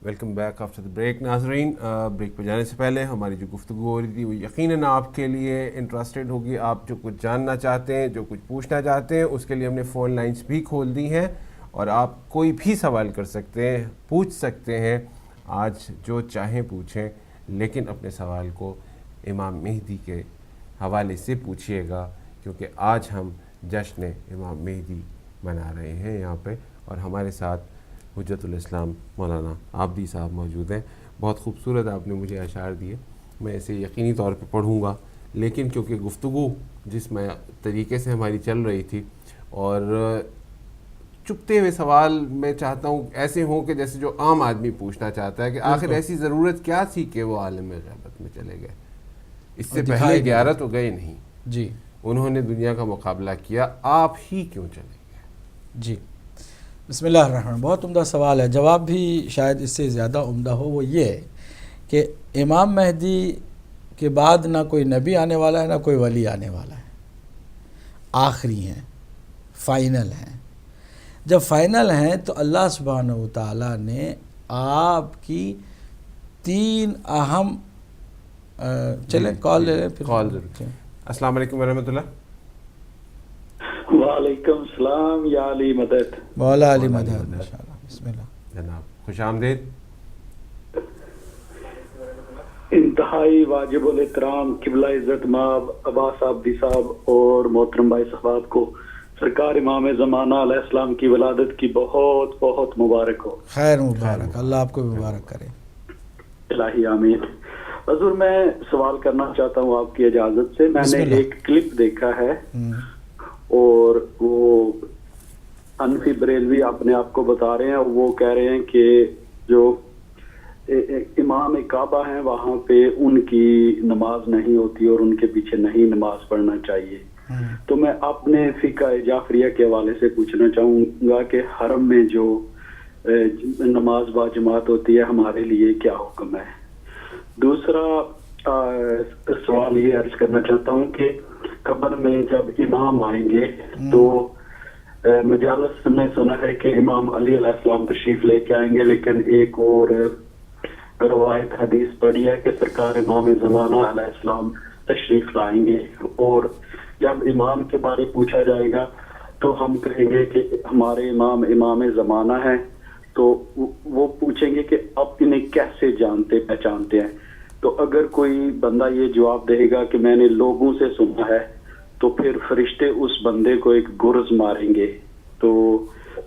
Welcome back after the break. ناظرین, break پہ جانے سے پہلے ہماری جو گفتگو ہو رہی تھی وہ یقیناً آپ کے لیے انٹرسٹڈ ہوگی. آپ جو کچھ جاننا چاہتے ہیں, جو کچھ پوچھنا چاہتے ہیں, اس کے لیے ہم نے فون لائنز بھی کھول دی ہیں اور آپ کوئی بھی سوال کر سکتے ہیں, پوچھ سکتے ہیں. آج جو چاہیں پوچھیں, لیکن اپنے سوال کو امام مہدی کے حوالے سے پوچھیے گا, کیونکہ آج ہم جشن امام مہدی منا رہے ہیں یہاں پہ, اور ہمارے ساتھ حجت الاسلام مولانا عابدی صاحب موجود ہیں. بہت خوبصورت آپ نے مجھے اشعار دیے, میں اسے یقینی طور پہ پڑھوں گا, لیکن کیونکہ گفتگو جس میں طریقے سے ہماری چل رہی تھی اور چپتے ہوئے سوال میں چاہتا ہوں ایسے ہوں کہ جیسے جو عام آدمی پوچھنا چاہتا ہے کہ آخر ایسی ضرورت کیا تھی کہ وہ عالم غیبت میں چلے گئے. اس سے پہلے 11 تو گئے نہیں جی, انہوں نے دنیا کا مقابلہ کیا, آپ ہی کیوں چلے گئے؟ جی بسم اللہ الرحمن. بہت عمدہ سوال ہے, جواب بھی شاید اس سے زیادہ عمدہ ہو. وہ یہ ہے کہ امام مہدی کے بعد نہ کوئی نبی آنے والا ہے نہ کوئی ولی آنے والا ہے, آخری ہیں, فائنل ہیں. جب فائنل ہیں تو اللہ سبحانہ و تعالیٰ نے آپ کی 3 اہم چلیں کال لے لیں پھر کال ضرور. السلام علیکم ورحمۃ اللہ. وعلیکم السلام. یا علی مدد. مولا علی مدد. انشاءاللہ. بسم اللہ جناب, خوش آمدید. انتہائی واجب الاحترام قبلہ عزت ماب عباس عابدی صاحب اور محترم بھائی صاحب کو سرکار امام زمانہ علیہ السلام کی ولادت کی بہت بہت مبارک ہو. خیر مبارک, اللہ آپ کو مبارک کرے. الہی آمین. حضور, میں سوال کرنا چاہتا ہوں آپ کی اجازت سے. میں نے ایک کلپ دیکھا ہے اور وہ انفی بریلوی اپنے آپ کو بتا رہے ہیں, وہ کہہ رہے ہیں کہ جو امام کعبہ ہیں وہاں پہ ان کی نماز نہیں ہوتی اور ان کے پیچھے نہیں نماز پڑھنا چاہیے. تو میں اپنے فقہ جعفریہ کے حوالے سے پوچھنا چاہوں گا کہ حرم میں جو نماز با جماعت ہوتی ہے ہمارے لیے کیا حکم ہے. دوسرا سوال یہ عرض کرنا چاہتا ہوں کہ قبر میں جب امام آئیں گے تو مجالس میں سنا ہے کہ امام علی علیہ السلام تشریف لے کے آئیں گے, لیکن ایک اور روایت حدیث پڑھی ہے کہ سرکار امام زمانہ علیہ السلام تشریف لائیں گے, اور جب امام کے بارے پوچھا جائے گا تو ہم کہیں گے کہ ہمارے امام امام زمانہ ہیں. تو وہ پوچھیں گے کہ آپ انہیں کیسے جانتے پہچانتے ہیں. تو اگر کوئی بندہ یہ جواب دے گا کہ میں نے لوگوں سے سنا ہے, تو پھر فرشتے اس بندے کو ایک گرز ماریں گے. تو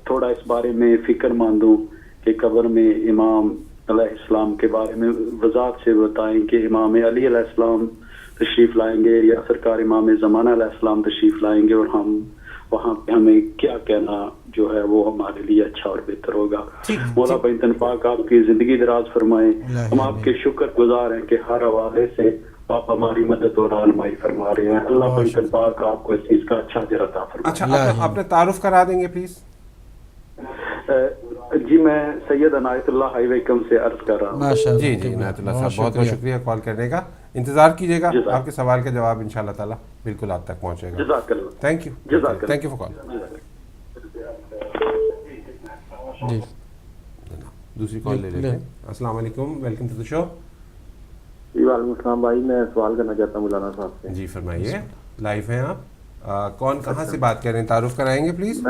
تھوڑا اس بارے میں فکر ماندوں کہ قبر میں امام علیہ السلام کے بارے میں وضاحت سے بتائیں کہ امام علی علیہ السلام تشریف لائیں گے یا سرکار امام زمانہ علیہ السلام تشریف لائیں گے, اور ہم وہاں پہ ہمیں کیا کہنا جو ہے وہ ہمارے لیے اچھا اور بہتر ہوگا. مولا پنجتن پاک آپ کی زندگی دراز فرمائے. ہم آپ کے شکر گزار ہیں کہ ہر حوالے سے آپ ہماری مدد اور رہنمائی فرما رہے ہیں. اللہ پنجتن پاک آپ کو اس چیز کا اچھا اجر عطا فرمائے. اچھا, آپ نے تعارف کرا دیں گے پلیز؟ جی, میں سید عنایت اللہ ہائی وے کم سے عرض کر رہا ہوں. جی عنایت اللہ صاحب, بہت بہت شکریہ کال کرنے کا. انتظار کیجیے گا, آپ کے سوال کا جواب انشاءاللہ تعالیٰ بالکل آپ تک پہنچے گا. جزاک اللہ. Thank you, thank you for call. جی, دوسری کال لے لیتے ہیں. السلام علیکم, ویلکم ٹو دا شو. جی وعلیکم السلام بھائی, میں سوال کرنا چاہتا ہوں مولانا صاحب سے. جی فرمائیے, لائیو ہیں آپ. کون کہاں سے بات کر رہے ہیں, تعارف کرائیں گے پلیز؟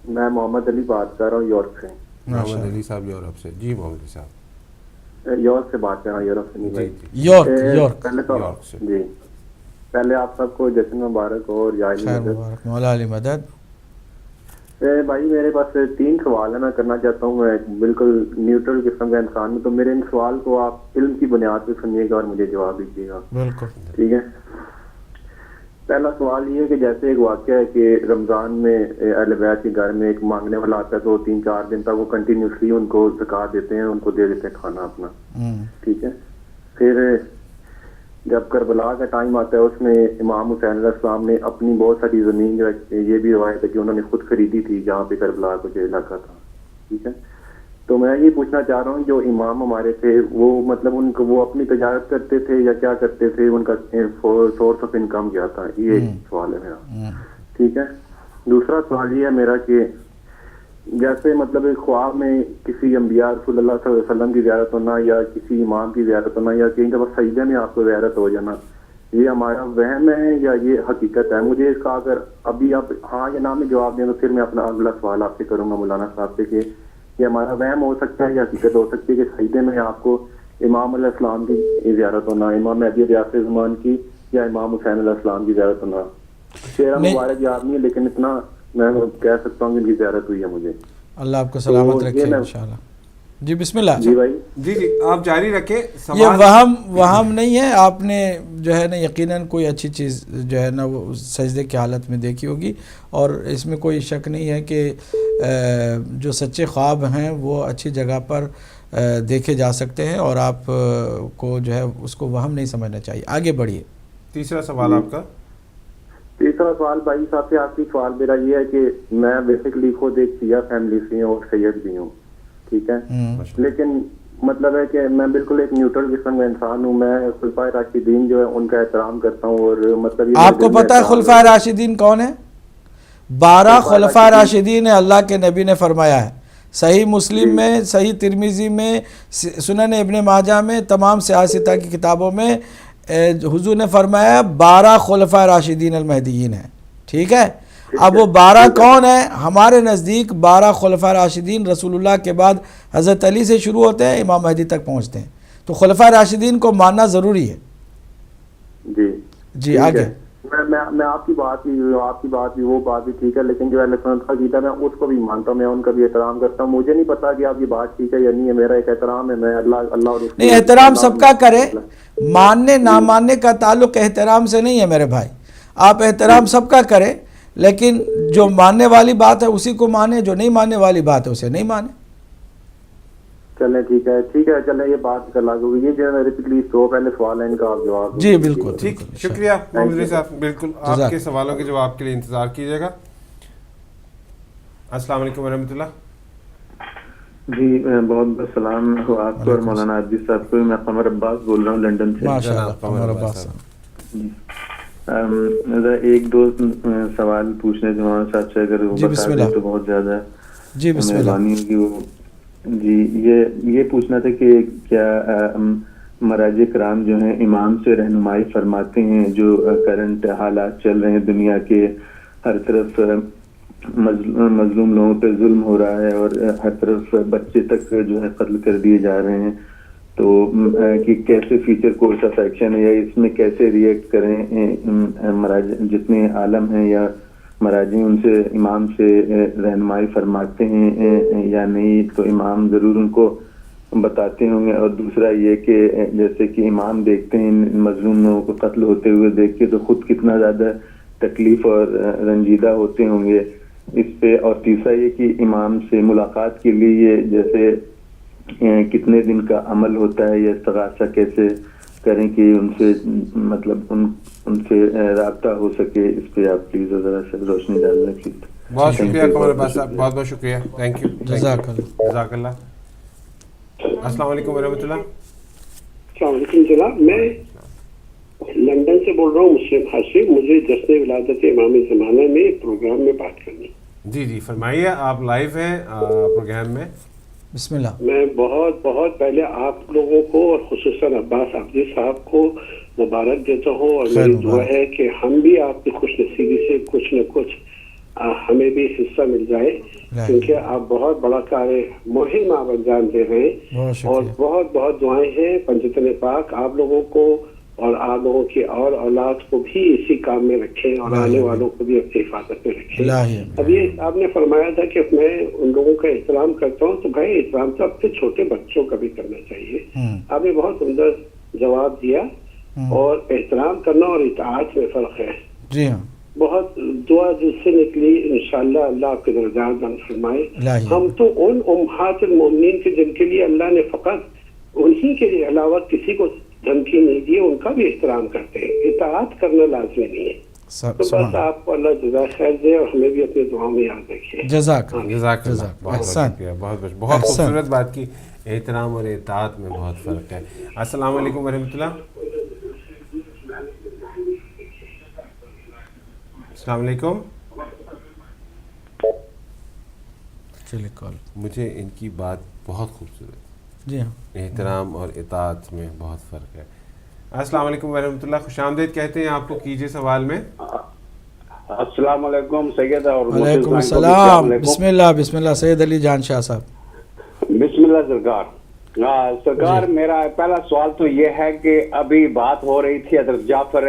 میں محمد علی بات کر رہا ہوں یورپ سے. محمد علی صاحب یورپ سے. جی محمد علی صاحب یورپ سے بات کر رہا ہوں, یورپ سے نہیں بھائی, یورپ. پہلے تو جی پہلے آپ سب کو جشن مبارک ہو اور خیر مبارک. مولا علی مدد. بھائی میرے پاس 3 سوال ہیں, میں کرنا چاہتا ہوں. میں بالکل نیوٹرل قسم کا انسان ہوں, تو میرے ان سوال کو آپ علم کی بنیاد پہ سنیے گا اور مجھے جواب دیجیے گا. بالکل ٹھیک ہے. پہلا سوال یہ ہے کہ جیسے ایک واقعہ ہے کہ رمضان میں اہل بیت کے گھر میں ایک مانگنے والا آتا ہے, تو 3-4 دن تک وہ کنٹینیوسلی ان کو زکات دیتے ہیں, ان کو دے دیتے ہیں کھانا اپنا. ٹھیک ہے. پھر جب کربلا کا ٹائم آتا ہے, اس میں امام حسین علیہ السلام نے اپنی بہت ساری زمین, یہ بھی روایت ہے کہ انہوں نے خود خریدی تھی جہاں پہ کربلا کو جو علاقہ تھا. ٹھیک ہے. تو میں یہ پوچھنا چاہ رہا ہوں, جو امام ہمارے تھے وہ مطلب ان کو وہ اپنی تجارت کرتے تھے یا کیا کرتے تھے, ان کا سورس آف انکم کیا تھا, یہ سوال ہے میرا. ٹھیک ہے. دوسرا سوال یہ ہے میرا کہ جیسے مطلب ایک خواب میں کسی انبیاء رسول اللہ صلی اللہ علیہ وسلم کی زیارت ہونا یا کسی امام کی زیارت ہونا یا کہیں دفعہ سجدے میں آپ کو زیارت ہو جانا، یہ ہمارا وہم ہے یا یہ حقیقت ہے؟ مجھے اس کا اگر ابھی آپ ہاں یا نہ میں جواب دیں تو پھر میں اپنا اگلا سوال آپ سے کروں گا مولانا صاحب سے کہ یہ ہمارا وہم ہو سکتا ہے یا حقیقت ہو سکتی ہے کہ سجدے میں آپ کو امام علیہ السلام کی زیارت ہونا، امام مہدی علیہ السلام کی یا امام حسین علیہ السلام کی زیارت ہونا؟ چہرہ مبارک یاد نہیں ہے لیکن اتنا میں کہہ سکتا ہوں کہ ان کی زیارت ہوئی ہے مجھے۔ اللہ آپ کو سلامت رکھے انشاءاللہ۔ جی بسم اللہ۔ جی بھائی جی آپ جاری رکھیں۔ یہ وہم نہیں ہے، آپ نے جو ہے نا یقیناً کوئی اچھی چیز جو ہے نا وہ سجدے کی حالت میں دیکھی ہوگی، اور اس میں کوئی شک نہیں ہے کہ جو سچے خواب ہیں وہ اچھی جگہ پر دیکھے جا سکتے ہیں، اور آپ کو جو ہے اس کو وہم نہیں سمجھنا چاہیے۔ آگے بڑھیے۔ تیسرا سوال آپ کا۔ تیسرا سوال بھائی صاحب سے آخری سوال میرا یہ ہے کہ میں بیسکلی خود ایک شیعہ فیملی سے ہوں اور سید بھی ہوں، ٹھیک ہے، لیکن مطلب ہے کہ میں بالکل ایک نیوٹرل قسم کا انسان ہوں۔ میں خلفائے راشدین جو ہے ان کا احترام کرتا ہوں، اور مطلب آپ کو پتہ ہے خلفائے راشدین کون ہیں؟ 12 خلفائے راشدین اللہ کے نبی نے فرمایا ہے، صحیح مسلم میں، صحیح ترمذی میں، سنن ابن ماجہ میں، تمام سیاستہ کی کتابوں میں حضور نے فرمایا 12 خلفائے راشدین المہدیین ہیں، ٹھیک ہے۔ اب وہ 12 کون ہیں؟ ہمارے نزدیک 12 خلفائے راشدین رسول اللہ کے بعد حضرت علی سے شروع ہوتے ہیں، امام مہدی تک پہنچتے ہیں، تو خلفائے راشدین کو ماننا ضروری ہے۔ جی آگے۔ میں آپ کی بات بھی وہ بات بھی ٹھیک ہے، لیکن جو اہل سنت کا عقیدہ میں اس کو بھی مانتا ہوں، میں ان کا بھی احترام کرتا ہوں۔ مجھے نہیں پتا کہ آپ کی بات ٹھیک ہے یا نہیں ہے، میرا ایک احترام ہے، میں اللہ اور نہیں، احترام سب کا کرے، ماننے نہ ماننے کا تعلق احترام سے نہیں ہے میرے بھائی، آپ احترام سب کا کریں، لیکن جو ماننے والی بات ہے اسی کو مانے، جو نہیں ماننے والی بات ہے اسے نہیں مانے۔ چلیں ٹھیک ہے، چلیں یہ بات کر لاگو یہ جو میرے پلیز دو پہلے سوال ہیں ان کا آپ جواب۔ جی بالکل ٹھیک، شکریہ محمد علی صاحب، بالکل آپ کے سوالوں کے جواب کے لیے انتظار کیجیے گا۔ السلام علیکم ورحمۃ اللہ۔ جی بہت بہت سلام ہو آپ کو اور مولانا عابدی صاحب کو۔ میں قمر عباس بول رہا ہوں لنڈن سے۔ ماشاءاللہ قمر عباس صاحب، ایک دو سوال پوچھنے تھے مولانا صاحب سے، اگر وہ بتا دیں تو بہت زیادہ مہربانی ہوگی۔ وہ جی یہ پوچھنا تھا کہ کیا مراجع کرام جو ہیں امام سے رہنمائی فرماتے ہیں جو کرنٹ حالات چل رہے ہیں دنیا کے، ہر طرف مظلوم لوگوں پہ ظلم ہو رہا ہے اور ہر طرف بچے تک جو ہے قتل کر دیے جا رہے ہیں، تو کہ کیسے فیوچر کورس آف ایکشن ہے یا اس میں کیسے ریئیکٹ کریں مراجع جتنے عالم ہیں یا مراجع ان سے امام سے رہنمائی فرماتے ہیں یا نہیں، تو امام ضرور ان کو بتاتے ہوں گے۔ اور دوسرا یہ کہ جیسے کہ امام دیکھتے ہیں مظلوم لوگوں کو قتل ہوتے ہوئے دیکھ کے تو خود کتنا زیادہ تکلیف اور رنجیدہ ہوتے ہوں گے اس پہ۔ اور تیسرا یہ کہ امام سے ملاقات کے لیے جیسے کتنے دن کا عمل ہوتا ہے یا استغاثہ کیسے کریں کہ ان سے مطلب ان سے رابطہ ہو سکے، اس پہ آپ پلیز ذرا سے روشنی ڈال دیں پلیز۔ بہت شکریہ قمر عباس صاحب، بہت بہت شکریہ، تھینک یو، جزاک اللہ۔ جزاک اللہ۔ السلام علیکم ورحمۃ اللہ۔ السلام علیکم جناب، میں لندن سے بول رہا ہوں، مسلم ہاشم، مجھے جشن ولادت امام زمانہ میں پروگرام میں بات کرنی۔ جی فرمائیے، آپ لائیو ہیں پروگرام میں، بسم اللہ۔ میں بہت پہلے آپ لوگوں کو اور خصوصاً عباس عابدی صاحب کو مبارک دیتا ہوں، اور میری دعا ہے کہ ہم بھی آپ کی خوش نصیبی سے کچھ نہ کچھ ہمیں بھی حصہ مل جائے، کیونکہ آپ بہت بڑا کار مہم آپ انجام دے رہے ہیں، اور بہت دعائیں ہیں پنجتن پاک آپ لوگوں کو اور آپ لوگوں کی اور اولاد کو بھی اسی کام میں رکھیں اور آنے والوں کو بھی اپنی حفاظت میں رکھیں۔ اب یہ آپ نے فرمایا تھا کہ میں ان لوگوں کا احترام کرتا ہوں، تو بھائی احترام تو اپنے چھوٹے بچوں کا بھی کرنا چاہیے۔ آپ نے بہت عمدہ جواب دیا، اور احترام کرنا اور اطاعت میں فرق ہے۔ جی ہاں، بہت دعا جس سے نکلی، انشاءاللہ اللہ آپ کے درجات بلند فرمائے۔ ہم تو ان امہات المومنین کے جن کے لیے اللہ نے فقط انہی کے لیے علاوہ کسی کو دھمکی نہیں دی، ان کا بھی احترام کرتے ہیں، اطاعت کرنا لازمی نہیں ہے۔ تو بس آپ کو اللہ جزائے خیر دے اور ہمیں بھی اپنی دعاؤں میں یاد رکھیے۔ جزاک اللہ، بہت شکریہ، بہت خوبصورت بات کی، احترام اور اطاعت میں بہت فرق ہے۔ السلام علیکم ورحمۃ اللہ۔ السلام علیکم۔ چلیے کال. مجھے ان کی بات بہت خوبصورت. جی ہاں, احترام اور اطاعت میں بہت فرق ہے. السلام علیکم ورحمۃ اللہ, خوش آمدید کہتے ہیں آپ کو, کیجئے سوال میں. السلام علیکم سید اور وعلیکم السلام. بسم اللہ سید علی جان شاہ صاحب. بسم اللہ سرکار. سرکار میرا پہلا سوال تو یہ ہے کہ ابھی بات ہو رہی تھی حضرت جعفر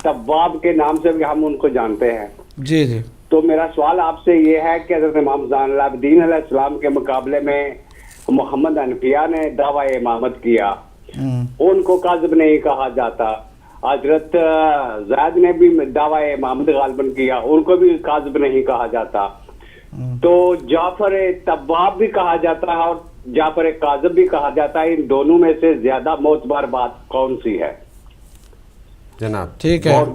طباب کے نام سے بھی ہم ان کو جانتے ہیں. جی جی. تو میرا سوال آپ سے یہ ہے کہ حضرت امام زین العابدین علیہ السلام کے مقابلے میں محمد حنفیہ نے دعویٰ امامت کیا, ان کو کاذب نہیں کہا جاتا. حضرت زید نے بھی دعویٰ امامت غالباً کیا, ان کو بھی کاذب نہیں کہا جاتا. تو جعفر طباب بھی کہا جاتا ہے اور جعفر کاذب بھی کہا جاتا ہے, ان دونوں میں سے زیادہ معتبر بات کون سی ہے جناب؟ ٹھیک ہے. اور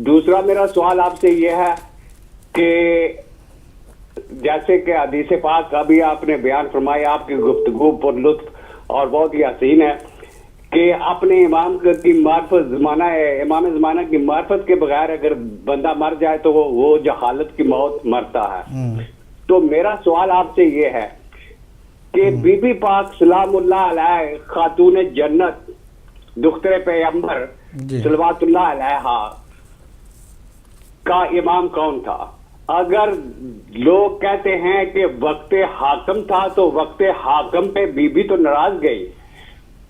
دوسرا میرا سوال آپ سے یہ ہے کہ جیسے کہ حدیث پاک کا بھی آپ نے بیان فرمایا, آپ کی گفتگو پر لطف اور بہت ہی حسین ہے کہ اپنے امام کی معرفت امام زمانہ کی معرفت کے بغیر اگر بندہ مر جائے تو وہ جہالت کی موت مرتا ہے. تو میرا سوال آپ سے یہ ہے کہ بی بی پاک سلام اللہ علیہ خاتون جنت دختر پیغمبر صلوات اللہ علیہ کا امام کون تھا؟ اگر لوگ کہتے ہیں کہ وقت حاکم تھا تو وقت حاکم پہ بی بی تو ناراض گئی,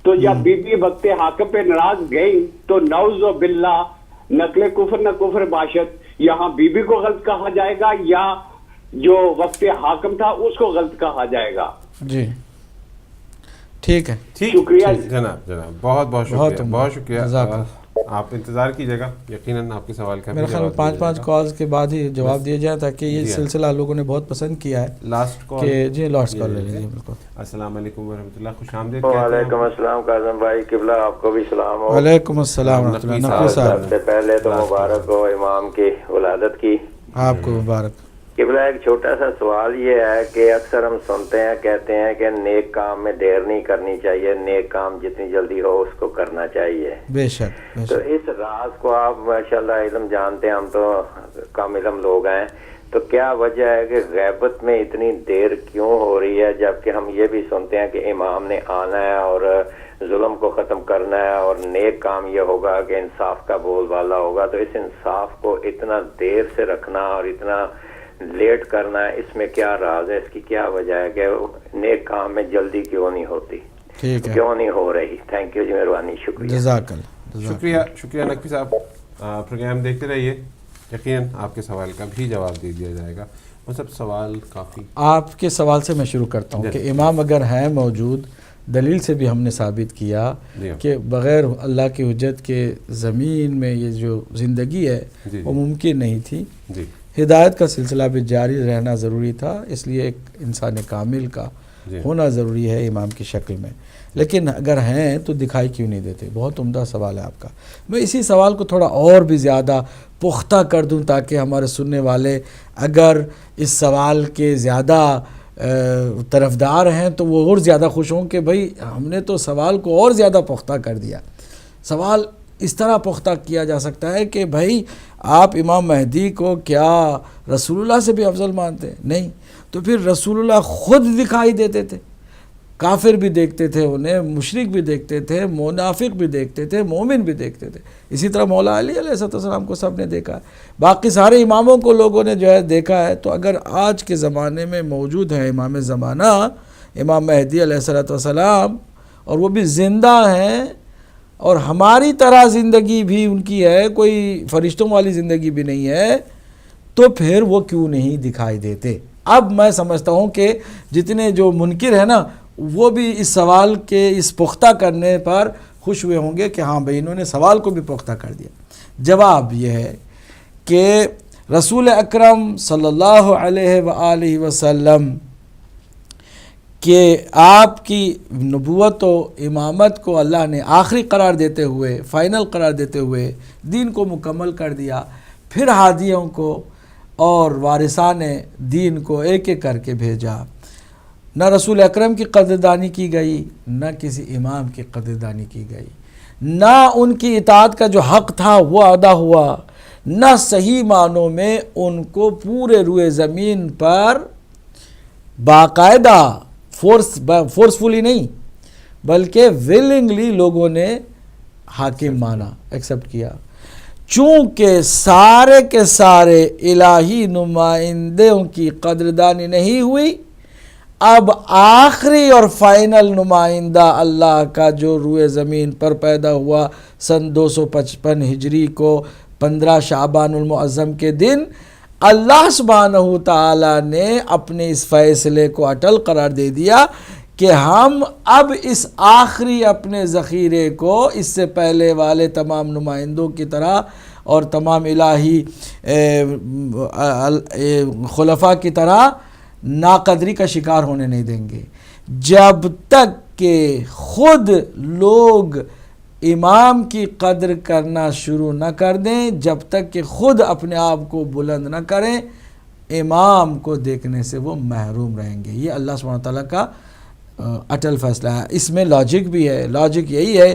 تو جب بی بی وقت حاکم پہ ناراض گئی تو نعوذ باللہ نقل کفر نہ کفر باشد, یہاں بی بی کو غلط کہا جائے گا یا جو وقت حاکم تھا اس کو غلط کہا جائے گا؟ جی ٹھیک ہے. شکریہ جناب. بہت بہت شکریہ, بہت شکریہ. آپ انتظار کیجیے گا, یقیناً آپ کے سوال کا میرے خیال میں 5 کالز کے بعد ہی جواب دیا جائے تاکہ یہ سلسلہ لوگوں نے بہت پسند کیا ہے. لاسٹ کال کہ جی لاسٹ کال لے لیجیے. بالکل. السلام علیکم ورحمۃ اللہ, خوش آمدید. وعلیکم السلام کاظم بھائی, قبلہ آپ کو بھی سلام ہو. وعلیکم السلام ورحمۃ اللہ. نقوی صاحب سب سے پہلے تو مبارک ہو امام کی ولادت کی. آپ کو مبارک. قبلہ ایک چھوٹا سا سوال یہ ہے کہ اکثر ہم سنتے ہیں کہتے ہیں کہ نیک کام میں دیر نہیں کرنی چاہیے, نیک کام جتنی جلدی ہو اس کو کرنا چاہیے. بے شک. تو اس راز کو آپ ماشاءاللہ علم جانتے ہیں, ہم تو کم علم لوگ ہیں, تو کیا وجہ ہے کہ غیبت میں اتنی دیر کیوں ہو رہی ہے, جبکہ ہم یہ بھی سنتے ہیں کہ امام نے آنا ہے اور ظلم کو ختم کرنا ہے اور نیک کام یہ ہوگا کہ انصاف کا بول والا ہوگا. تو اس انصاف کو اتنا دیر سے رکھنا اور اتنا لیٹ کرنا ہے, اس میں کیا راز ہے, اس کی کیا وجہ ہے کہ نیک کام میں جلدی کیوں نہیں ہوتی, کیوں نہیں ہو رہی؟ تھینک یو جی, مہربانی, شکریہ. جزاک اللہ. شکریہ نقوی صاحب. پروگرام دیکھتے رہیے, یقیناً آپ کے سوال کا بھی جواب دے دیا جائے گا. وہ سب سوال کافی, آپ کے سوال سے میں شروع کرتا ہوں کہ امام اگر ہیں موجود, دلیل سے بھی ہم نے ثابت کیا کہ بغیر اللہ کی حجت کے زمین میں یہ جو زندگی ہے وہ ممکن نہیں تھی. ہدایت کا سلسلہ بھی جاری رہنا ضروری تھا, اس لیے ایک انسان کامل کا ہونا ضروری ہے امام کی شکل میں. لیکن اگر ہیں تو دکھائی کیوں نہیں دیتے؟ بہت عمدہ سوال ہے آپ کا. میں اسی سوال کو تھوڑا اور بھی زیادہ پختہ کر دوں تاکہ ہمارے سننے والے اگر اس سوال کے زیادہ طرفدار ہیں تو وہ اور زیادہ خوش ہوں کہ بھئی ہم نے تو سوال کو اور زیادہ پختہ کر دیا. سوال اس طرح پختہ کیا جا سکتا ہے کہ بھئی آپ امام مہدی کو کیا رسول اللہ سے بھی افضل مانتے ہیں؟ نہیں. تو پھر رسول اللہ خود دکھائی دیتے تھے, کافر بھی دیکھتے تھے انہیں, مشرک بھی دیکھتے تھے, منافق بھی دیکھتے تھے, مومن بھی دیکھتے تھے. اسی طرح مولا علی علیہ السلام کو سب نے دیکھا ہے, باقی سارے اماموں کو لوگوں نے جو ہے دیکھا ہے. تو اگر آج کے زمانے میں موجود ہیں امام زمانہ امام مہدی علیہ السلام اور وہ بھی زندہ ہیں اور ہماری طرح زندگی بھی ان کی ہے, کوئی فرشتوں والی زندگی بھی نہیں ہے, تو پھر وہ کیوں نہیں دکھائی دیتے؟ اب میں سمجھتا ہوں کہ جتنے جو منکر ہیں نا وہ بھی اس سوال کے اس پختہ کرنے پر خوش ہوئے ہوں گے کہ ہاں بھئی انہوں نے سوال کو بھی پختہ کر دیا. جواب یہ ہے کہ رسول اکرم صلی اللہ علیہ وآلہ وسلم کہ آپ کی نبوت و امامت کو اللہ نے آخری قرار دیتے ہوئے, فائنل قرار دیتے ہوئے دین کو مکمل کر دیا. پھر ہادیوں کو اور وارثان دین کو ایک ایک کر کے بھیجا. نہ رسول اکرم کی قدردانی کی گئی, نہ کسی امام کی قدردانی کی گئی, نہ ان کی اطاعت کا جو حق تھا وہ ادا ہوا, نہ صحیح معنوں میں ان کو پورے روئے زمین پر باقاعدہ فورسفلی نہیں بلکہ willingly لوگوں نے حاکم مانا، ایکسیپٹ کیا. چونکہ سارے کے سارے الہی نمائندوں کی قدردانی نہیں ہوئی، اب آخری اور فائنل نمائندہ اللہ کا جو روئے زمین پر پیدا ہوا سن 255 ہجری کو 15 شعبان المعظم کے دن، اللہ سبحانہ تعالی نے اپنے اس فیصلے کو اٹل قرار دے دیا کہ ہم اب اس آخری اپنے ذخیرے کو اس سے پہلے والے تمام نمائندوں کی طرح اور تمام الہی خلفاء کی طرح ناقدری کا شکار ہونے نہیں دیں گے، جب تک کہ خود لوگ امام کی قدر کرنا شروع نہ کر دیں، جب تک کہ خود اپنے آپ کو بلند نہ کریں، امام کو دیکھنے سے وہ محروم رہیں گے. یہ اللہ سبحانہ تعالیٰ کا اٹل فیصلہ ہے. اس میں لاجک بھی ہے، لاجک یہی ہے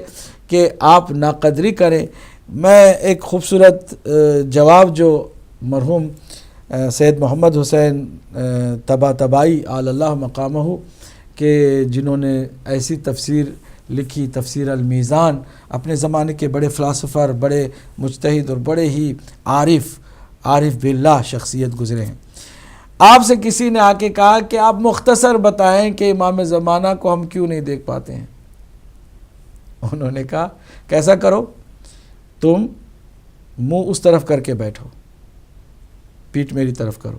کہ آپ ناقدری کریں. میں ایک خوبصورت جواب جو مرحوم سید محمد حسین طباطبائی علی اللہ مقامہ کہ جنہوں نے ایسی تفسیر لکھی، تفسیر المیزان، اپنے زمانے کے بڑے فلاسفر، بڑے مجتہد اور بڑے ہی عارف باللہ شخصیت گزرے ہیں. آپ سے کسی نے آ کے کہا کہ آپ مختصر بتائیں کہ امام زمانہ کو ہم کیوں نہیں دیکھ پاتے ہیں. انہوں نے کہا کیسا کرو، تم منہ اس طرف کر کے بیٹھو، پیٹھ میری طرف کرو،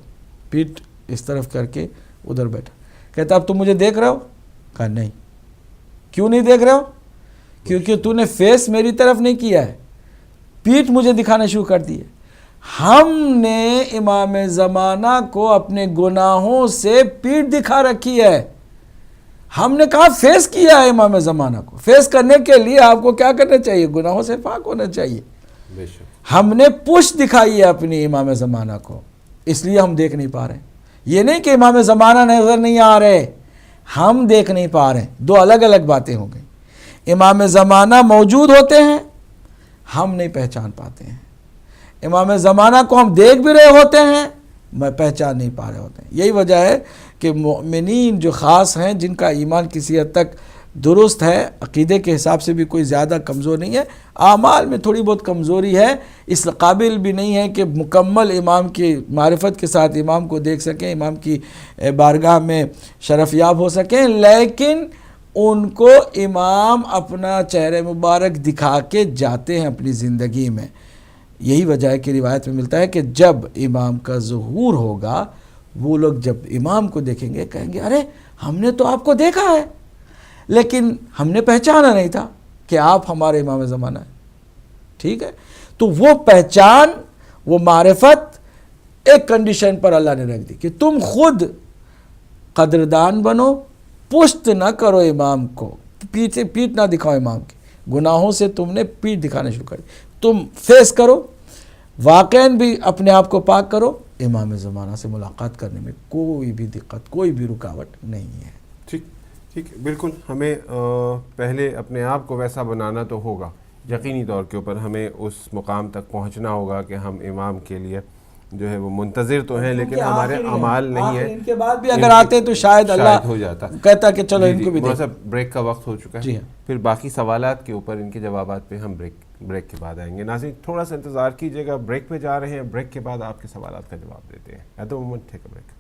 پیٹھ اس طرف کر کے ادھر بیٹھو. کہتا اب تم مجھے دیکھ رہے ہو؟ کہا نہیں. کیوں نہیں دیکھ رہے ہو؟ کیونکہ تو نے فیس میری طرف نہیں کیا ہے، پیٹھ مجھے دکھانا شروع کر دی ہے. ہم نے امام زمانہ کو اپنے گناہوں سے پیٹھ دکھا رکھی ہے. ہم نے کہا فیس کیا ہے امام زمانہ کو. فیس کرنے کے لیے آپ کو کیا کرنا چاہیے؟ گناہوں سے پاک ہونا چاہیے. ہم نے پشت دکھائی ہے اپنی امام زمانہ کو، اس لیے ہم دیکھ نہیں پا رہے. یہ نہیں کہ امام زمانہ نظر نہیں آ رہے، ہم دیکھ نہیں پا رہے. دو الگ الگ باتیں ہو گئیں. امام زمانہ موجود ہوتے ہیں، ہم نہیں پہچان پاتے ہیں. امام زمانہ کو ہم دیکھ بھی رہے ہوتے ہیں، میں پہچان نہیں پا رہے ہوتے ہیں. یہی وجہ ہے کہ مؤمنین جو خاص ہیں، جن کا ایمان کسی حد تک درست ہے، عقیدے کے حساب سے بھی کوئی زیادہ کمزور نہیں ہے، اعمال میں تھوڑی بہت کمزوری ہے، اس قابل بھی نہیں ہے کہ مکمل امام کی معرفت کے ساتھ امام کو دیکھ سکیں، امام کی بارگاہ میں شرف یاب ہو سکیں، لیکن ان کو امام اپنا چہرہ مبارک دکھا کے جاتے ہیں اپنی زندگی میں. یہی وجہ ہے کہ روایت میں ملتا ہے کہ جب امام کا ظہور ہوگا، وہ لوگ جب امام کو دیکھیں گے کہیں گے ارے ہم نے تو آپ کو دیکھا ہے لیکن ہم نے پہچانا نہیں تھا کہ آپ ہمارے امام زمانہ ہیں. ٹھیک ہے، تو وہ پہچان، وہ معرفت ایک کنڈیشن پر اللہ نے رکھ دی کہ تم خود قدردان بنو، پشت نہ کرو امام کو، پیٹھ نہ دکھاؤ امام کی. گناہوں سے تم نے پیٹھ دکھانا شروع کر دی. تم فیس کرو، واقعاً بھی اپنے آپ کو پاک کرو. امام زمانہ سے ملاقات کرنے میں کوئی بھی دقت، کوئی بھی رکاوٹ نہیں ہے. ٹھیک بالکل. ہمیں پہلے اپنے آپ کو ویسا بنانا تو ہوگا، یقینی طور کے اوپر ہمیں اس مقام تک پہنچنا ہوگا کہ ہم امام کے لیے جو ہے وہ منتظر تو ہیں لیکن ہمارے اعمال نہیں ہیں. ان کے بعد بھی اگر آتے تو شاید اللہ ہو جاتا، کہتا کہ چلو ان کو بھی دیکھیں. بریک کا وقت ہو چکا ہے. پھر باقی سوالات کے اوپر ان کے جوابات پہ ہم بریک کے بعد آئیں گے. ناظرین تھوڑا سا انتظار کیجیے گا، بریک پہ جا رہے ہیں، بریک کے بعد آپ کے سوالات کا جواب دیتے ہیں. At the moment take a break.